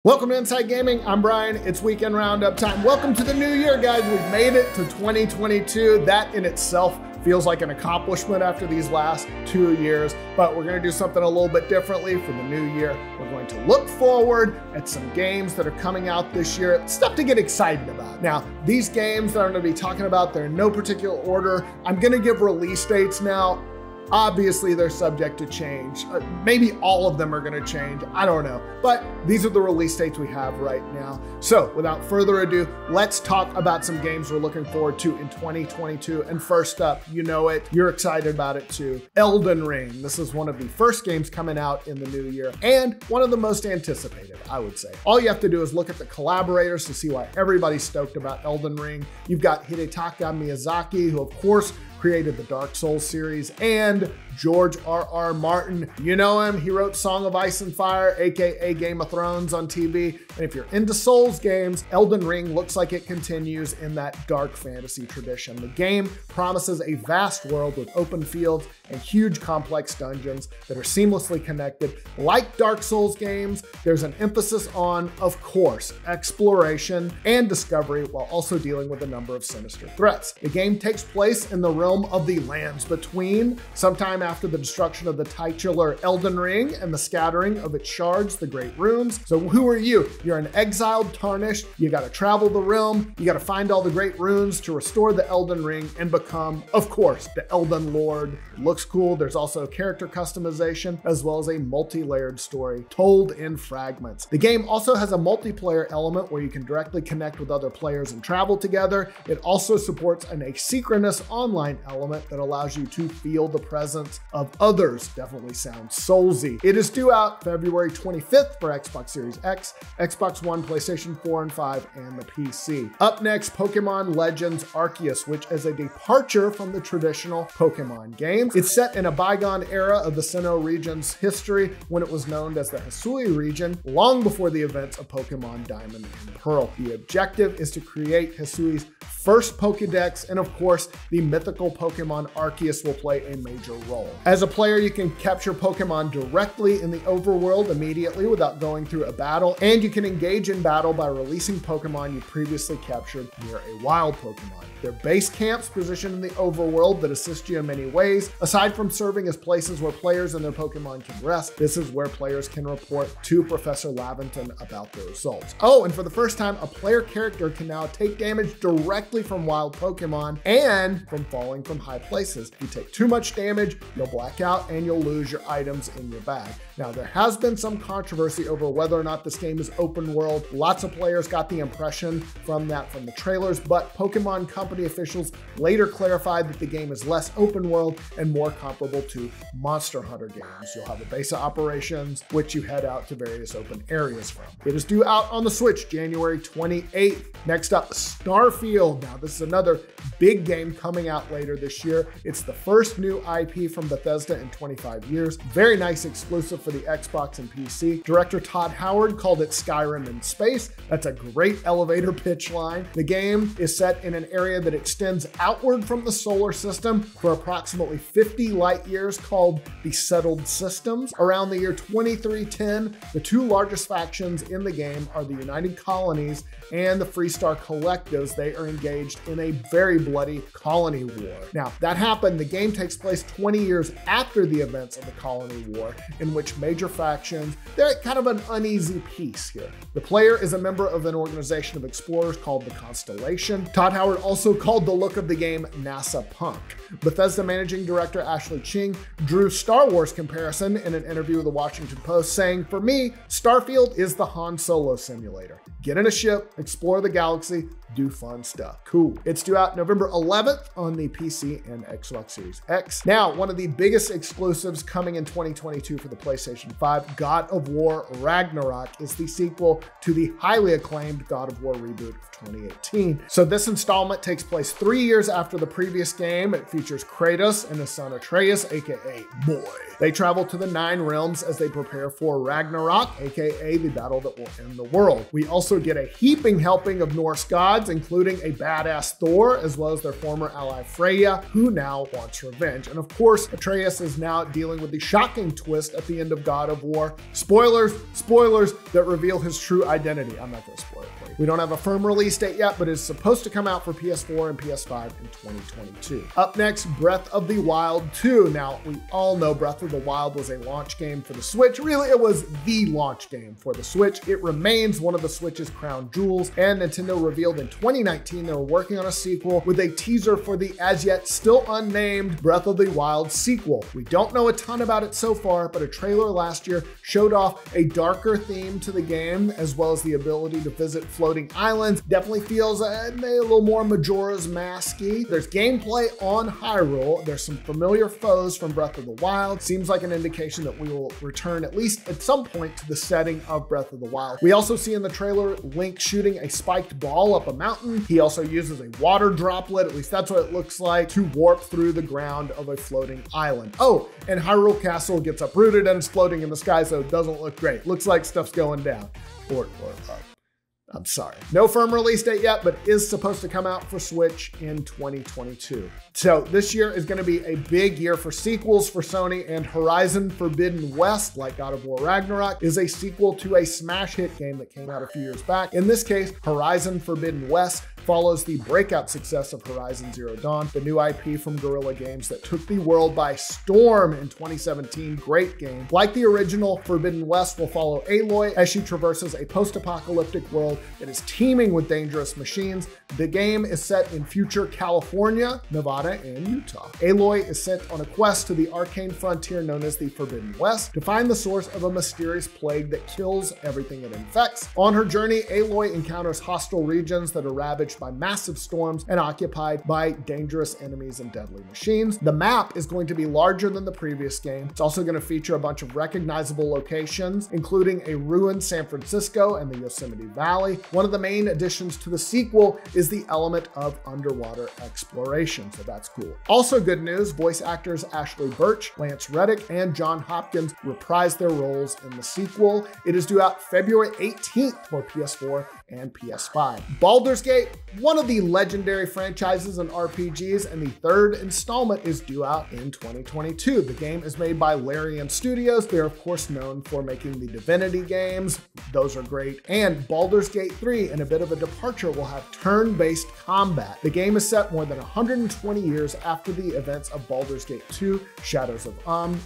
Welcome to Inside Gaming. I'm Brian. It's weekend roundup time. Welcome to the new year, guys. We've made it to 2022. That in itself feels like an accomplishment after these last 2 years, but we're going to do something a little bit differently for the new year. We're going to look forward at some games that are coming out this year, stuff to get excited about. Now, these games that I'm going to be talking about, they're in no particular order. I'm going to give release dates now. Obviously, they're subject to change. Maybe all of them are going to change. I don't know. But these are the release dates we have right now. So without further ado, let's talk about some games we're looking forward to in 2022. And first up, you know it. You're excited about it too. Elden Ring. This is one of the first games coming out in the new year and one of the most anticipated, I would say. All you have to do is look at the collaborators to see why everybody's stoked about Elden Ring. You've got Hidetaka Miyazaki, who of course created the Dark Souls series, and George R.R. Martin. You know him, he wrote Song of Ice and Fire, aka Game of Thrones on TV. And if you're into Souls games, Elden Ring looks like it continues in that dark fantasy tradition. The game promises a vast world with open fields and huge complex dungeons that are seamlessly connected. Like Dark Souls games, there's an emphasis on, of course, exploration and discovery while also dealing with a number of sinister threats. The game takes place in the realm of the Lands Between, sometime after the destruction of the titular Elden Ring and the scattering of its shards, the Great Runes. So who are you? You're an exiled Tarnished. You got to travel the realm. You got to find all the Great Runes to restore the Elden Ring and become, of course, the Elden Lord. Looks cool. There's also character customization as well as a multi-layered story told in fragments. The game also has a multiplayer element where you can directly connect with other players and travel together. It also supports an asynchronous online element that allows you to feel the presence of others. Definitely sounds Soulsy. It is due out February 25th for Xbox Series X, Xbox One, PlayStation 4 and 5, and the PC. Up next, Pokemon Legends Arceus, which is a departure from the traditional Pokemon games. It's set in a bygone era of the Sinnoh region's history when it was known as the Hisui region, long before the events of Pokemon Diamond and Pearl. The objective is to create Hisui's first Pokedex, and of course, the mythical Pokemon Arceus will play a major role. As a player, you can capture Pokemon directly in the overworld immediately without going through a battle, and you can engage in battle by releasing Pokemon you previously captured near a wild Pokemon. There are base camps positioned in the overworld that assist you in many ways. Aside from serving as places where players and their Pokemon can rest, this is where players can report to Professor Laventon about their results. Oh, and for the first time, a player character can now take damage directly from wild Pokemon and from falling from high places. If you take too much damage, you'll black out and you'll lose your items in your bag. Now, there has been some controversy over whether or not this game is open world. Lots of players got the impression from the trailers, but Pokemon Company officials later clarified that the game is less open world and more comparable to Monster Hunter games. You'll have a base of operations, which you head out to various open areas from. It is due out on the Switch January 28th. Next up, Starfield. Now, this is another big game coming out later this year. It's the first new IP from Bethesda in 25 years. Very nice exclusive for the Xbox and PC. Director Todd Howard called it Skyrim in space. That's a great elevator pitch line. The game is set in an area that extends outward from the solar system for approximately 50 light years, called the Settled Systems. Around the year 2310, the two largest factions in the game are the United Colonies and the Freestar Collectives. They are engaged in a very bloody colony war. Now, that happened. The game takes place 20 years after the events of the colony war, in which major factions, they're at kind of an uneasy peace here. The player is a member of an organization of explorers called the Constellation. Todd Howard also called the look of the game NASA punk. Bethesda managing director Ashley Ching drew Star Wars comparison in an interview with the Washington Post, saying, "For me, Starfield is the Han Solo simulator. Get in a ship, explore the galaxy, do fun stuff." Cool. It's due out November 11th on the PC and Xbox Series X. Now, one of the biggest exclusives coming in 2022 for the PlayStation 5, God of War Ragnarok, is the sequel to the highly acclaimed God of War reboot of 2018. So this installment takes place 3 years after the previous game. It features Kratos and his son Atreus, aka Boy. They travel to the Nine Realms as they prepare for Ragnarok, aka the battle that will end the world. We also get a heaping helping of Norse gods, gods, including a badass Thor, as well as their former ally Freya, who now wants revenge. And of course, Atreus is now dealing with the shocking twist at the end of God of War. Spoilers that reveal his true identity. I'm not going to spoil it for you. We don't have a firm release date yet, but it's supposed to come out for PS4 and PS5 in 2022. Up next, Breath of the Wild 2. Now, we all know Breath of the Wild was a launch game for the Switch. Really, it was the launch game for the Switch. It remains one of the Switch's crown jewels, and Nintendo revealed in 2019 they were working on a sequel with a teaser for the as yet still unnamed Breath of the Wild sequel. We don't know a ton about it so far, but a trailer last year showed off a darker theme to the game, as well as the ability to visit floating islands. Definitely feels a little more Majora's Mask-y. There's gameplay on Hyrule. There's some familiar foes from Breath of the Wild. Seems like an indication that we will return at least at some point to the setting of Breath of the Wild. We also see in the trailer Link shooting a spiked ball up a mountain. He also uses a water droplet, at least that's what it looks like, to warp through the ground of a floating island. Oh, and Hyrule Castle gets uprooted and is floating in the sky, so it doesn't look great. Looks like stuff's going down. Or up. I'm sorry. No firm release date yet, but is supposed to come out for Switch in 2022. So this year is going to be a big year for sequels for Sony, and Horizon Forbidden West, like God of War Ragnarok, is a sequel to a smash hit game that came out a few years back. In this case, Horizon Forbidden West follows the breakout success of Horizon Zero Dawn, the new IP from Guerrilla Games that took the world by storm in 2017. Great game. Like the original, Forbidden West will follow Aloy as she traverses a post-apocalyptic world that is teeming with dangerous machines. The game is set in future California, Nevada, and Utah. Aloy is sent on a quest to the arcane frontier known as the Forbidden West to find the source of a mysterious plague that kills everything it infects. On her journey, Aloy encounters hostile regions that are ravaged by massive storms and occupied by dangerous enemies and deadly machines. The map is going to be larger than the previous game. It's also going to feature a bunch of recognizable locations, including a ruined San Francisco and the Yosemite Valley. One of the main additions to the sequel is the element of underwater exploration, so that's cool. Also good news, voice actors Ashley Birch, Lance Reddick, and John Hopkins reprise their roles in the sequel. It is due out February 18th for PS4 and PS5. Baldur's Gate, one of the legendary franchises in RPGs, and the third installment is due out in 2022. The game is made by Larian Studios. They're of course known for making the Divinity games. Those are great. And Baldur's Gate 3, in a bit of a departure, will have turn-based combat. The game is set more than 120 years after the events of Baldur's Gate 2, Shadows of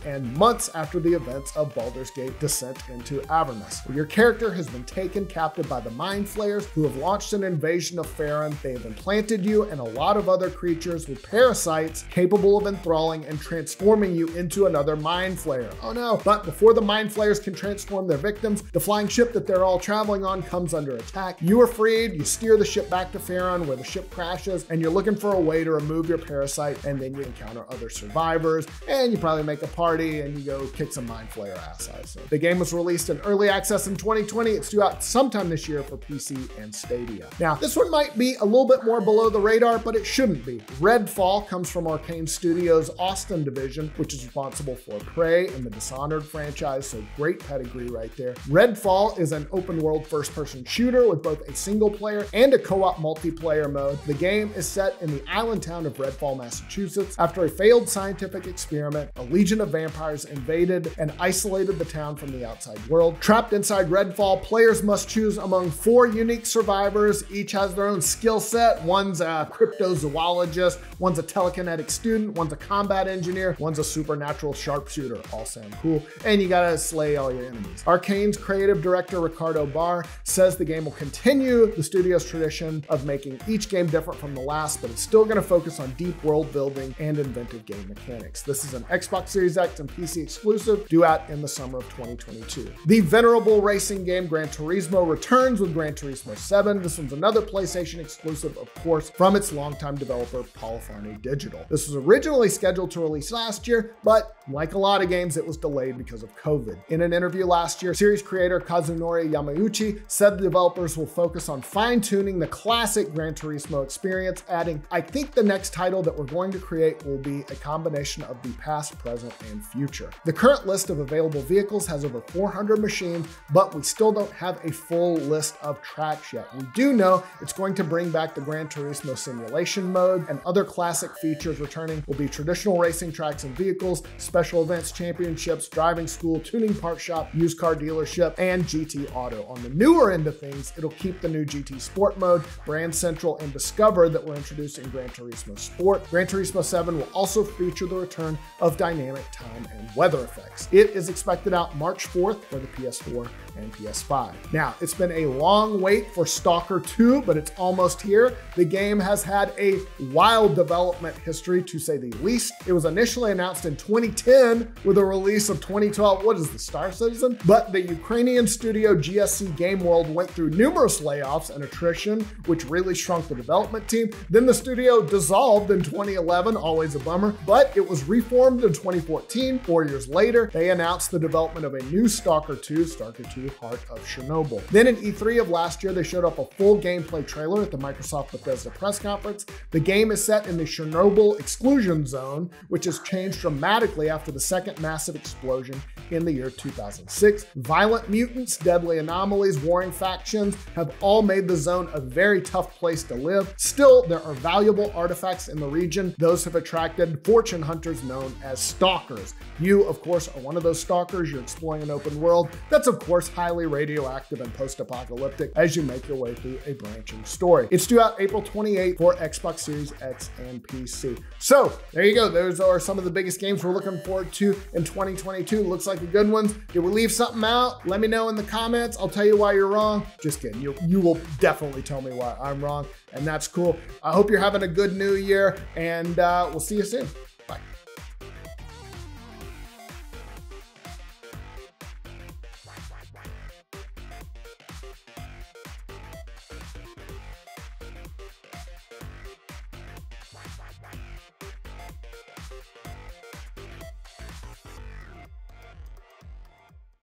and months after the events of Baldur's Gate Descent into Avernus. Your character has been taken captive by the Mind Flayers, who have launched an invasion of Faerun. They have implanted you and a lot of other creatures with parasites capable of enthralling and transforming you into another Mind Flayer. Oh no. But before the Mind Flayers can transform their victims, the flying ship that they're all traveling on comes under attack. You are freed, you steer the ship back to Faerun where the ship crashes, and you're looking for a way to remove your parasite, and then you encounter other survivors, and you probably make a party and you go kick some Mind Flayer ass. So the game was released in early access in 2020. It's due out sometime this year for PC and Stadia. Now, this one might be a little bit more below the radar, but it shouldn't be. Redfall comes from Arcane Studios' Austin division, which is responsible for Prey and the Dishonored franchise, so great pedigree right there. Redfall is an open-world first-person shooter with both a single-player and a co-op multiplayer mode. The game is set in the island town of Redfall, Massachusetts. After a failed scientific experiment, a legion of vampires invaded and isolated the town from the outside world. Trapped inside Redfall, players must choose among 4 unique survivors. Each has their own skill set. One's a cryptozoologist, one's a telekinetic student, one's a combat engineer, one's a supernatural sharpshooter. All sound cool. And you gotta slay all your enemies. Arcane's creative director Ricardo Barr says the game will continue the studio's tradition of making each game different from the last, but it's still gonna focus on deep world building and inventive game mechanics. This is an Xbox Series X and PC exclusive, due out in the summer of 2022. The venerable racing game Gran Turismo returns with Gran Turismo 7. This one's another PlayStation exclusive, of course, from its longtime developer Polyphony Digital. This was originally scheduled to release last year, but like a lot of games, it was delayed because of COVID. In an interview last year, series creator Kazunori Yamauchi said the developers will focus on fine-tuning the classic Gran Turismo experience, adding, "I think the next title that we're going to create will be a combination of the past, present, and future." The current list of available vehicles has over 400 machines, but we still don't have a full list of tracks yet. We do know it's going to bring back the Gran Turismo simulation mode, and other classic features returning will be traditional racing tracks and vehicles, special events, championships, driving school, tuning part shop, used car dealership, and GT Auto. On the newer end of things, it'll keep the new GT Sport mode, Brand Central, and Discover that were introduced in Gran Turismo Sport. Gran Turismo 7 will also feature the return of dynamic time and weather effects. It is expected out March 4th for the PS4 and PS5. Now, it's been a long wait for s.t.a.l.k.e.r 2, but it's almost here. The game has had a wild development history, to say the least. It was initially announced in 2010 with a release of 2012. What is the Star Citizen? But the Ukrainian studio GSC Game World went through numerous layoffs and attrition, which really shrunk the development team. Then the studio dissolved in 2011, always a bummer, but it was reformed in 2014. 4 years later, they announced the development of a new s.t.a.l.k.e.r 2, s.t.a.l.k.e.r 2 Heart of Chernobyl. Then in E3 of last year, they showed up a full gameplay trailer at the Microsoft Bethesda press conference. The game is set in the Chernobyl exclusion zone, which has changed dramatically after the second massive explosion in the year 2006. Violent mutants, deadly anomalies, warring factions have all made the zone a very tough place to live. Still, there are valuable artifacts in the region. Those have attracted fortune hunters known as stalkers. You, of course, are one of those stalkers. You're exploring an open world that's, of course, highly radioactive and post-apocalyptic as you make your way through a branching story. It's due out April 28th for Xbox Series X and PC. So there you go. Those are some of the biggest games we're looking forward to in 2022. Looks like a good one. Did we leave something out? Let me know in the comments. I'll tell you why you're wrong. Just kidding. You will definitely tell me why I'm wrong, and that's cool. I hope you're having a good new year, and we'll see you soon.